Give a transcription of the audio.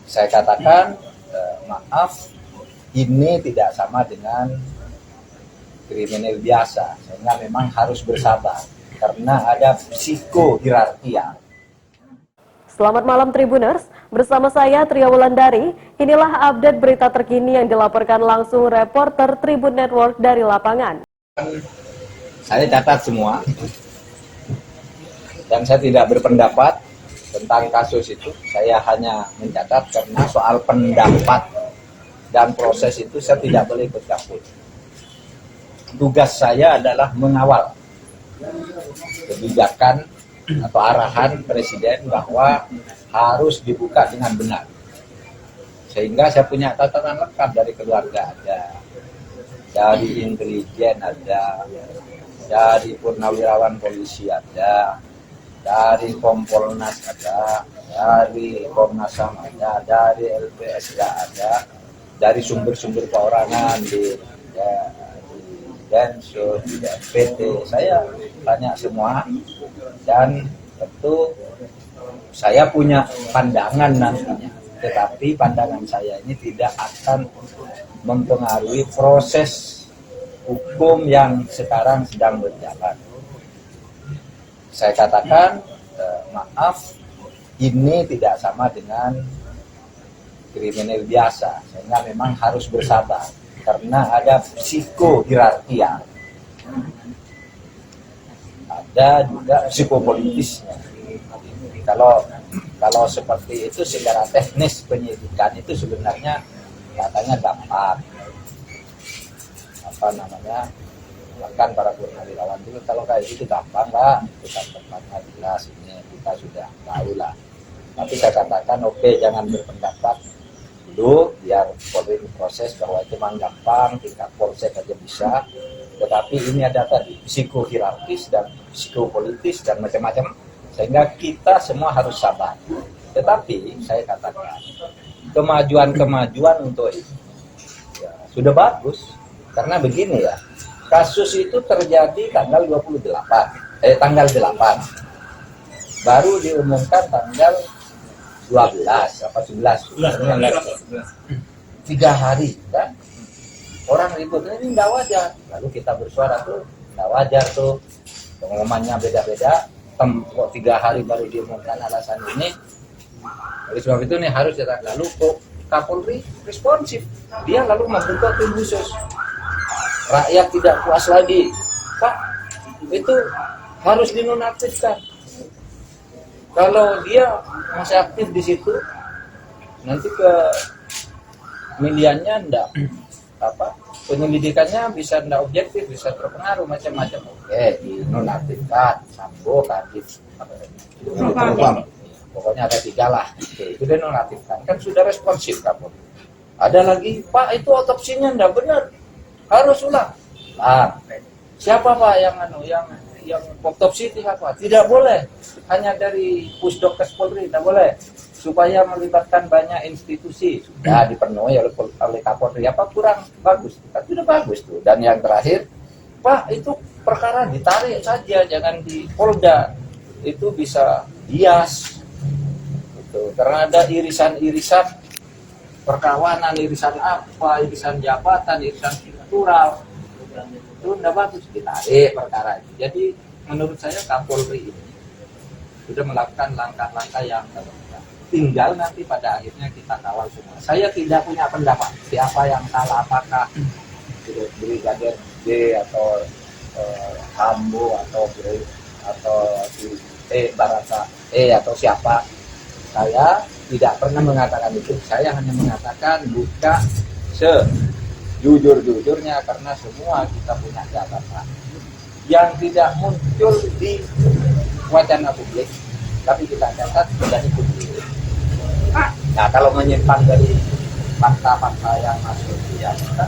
Saya katakan maaf, ini tidak sama dengan kriminal biasa, sehingga memang harus bersabar karena ada psikohierarkia. Selamat malam Tribuners, bersama saya Tria Wulandari. Inilah update berita terkini yang dilaporkan langsung reporter Tribun Network dari lapangan. Saya catat semua dan saya tidak berpendapat tentang kasus itu. Saya hanya mencatat karena soal pendapat dan proses itu saya tidak boleh ikut campur. Tugas saya adalah mengawal kebijakan atau arahan Presiden bahwa harus dibuka dengan benar. Sehingga saya punya catatan lengkap dari keluarga ada, dari intelijen ada, dari purnawirawan polisi ada, dari Kompolnas ada, dari Komnas HAM ada, dari LPSK ada, dari sumber-sumber perorangan di Densus, di PT, saya tanya semua, dan tentu saya punya pandangan nantinya, tetapi pandangan saya ini tidak akan mempengaruhi proses hukum yang sekarang sedang berjalan. Saya katakan maaf, ini tidak sama dengan kriminal biasa, sehingga memang harus bersabar karena ada psikohierarkia, ada juga psikopolitisnya. Kalau seperti itu secara teknis penyidikan itu sebenarnya katanya gampang, bahkan para purnawirawan itu kalau kayak gitu gampang lah, bukan tempatnya jelas, ini kita sudah tahu lah. Tapi saya katakan oke, jangan berpendapat dulu, biar Polri proses bahwa itu memang gampang, tingkat polsek aja bisa. Tetapi ini ada tadi psikohierarkis dan psikopolitis dan macam-macam, sehingga kita semua harus sabar. Tetapi saya katakan kemajuan untuk itu ya, sudah bagus, karena begini ya, kasus itu terjadi tanggal 8, baru diumumkan tanggal 12 apa 11, 3 hari kan, orang ribut ini nggak wajar. Lalu kita bersuara tuh nggak wajar tuh, pengumumannya beda-beda, kok 3 hari baru diumumkan alasan ini. Oleh sebab itu nih harus datang. Lalu kok Kapolri responsif, dia lalu membentuk tim khusus. Rakyat tidak puas lagi, Pak, itu harus dinonaktifkan. Kalau dia masih aktif di situ, nanti ke medianya enggak penyelidikannya bisa enggak objektif, bisa terpengaruh macam-macam. Oke, dinonaktifkan, Sambo, Kadif, pokoknya ada 3 lah. Oke, itu dinonaktifkan, kan sudah responsif kamu. Ada lagi, Pak, itu otopsinya enggak benar, harus ulang. Siapa Pak yang otopsi itu apa? Tidak boleh hanya dari Pusdokes Polri, tidak boleh, supaya melibatkan banyak institusi. Sudah dipenuhi oleh Kapolri, apa kurang bagus? Kan sudah bagus tuh. Dan yang terakhir, Pak, itu perkara ditarik saja, jangan di Polda, itu bisa bias gitu. Karena ada irisan-irisan perkawanan, irisan apa, irisan jabatan, irisan struktural, itu tidak bagus, ditarik perkara itu. Jadi menurut saya Kapolri ini sudah melakukan langkah-langkah yang terbaik. Tinggal nanti pada akhirnya kita kawal semua. Saya tidak punya pendapat siapa yang salah, apakah Brigadir D atau Sambo atau Barata atau siapa. Saya tidak pernah mengatakan itu. Saya hanya mengatakan buka sejujur-jujurnya, karena semua kita punya catatan yang tidak muncul di wacana publik, tapi kita catat dan ikuti. Nah, kalau menyimpang dari fakta-fakta yang masuk di kita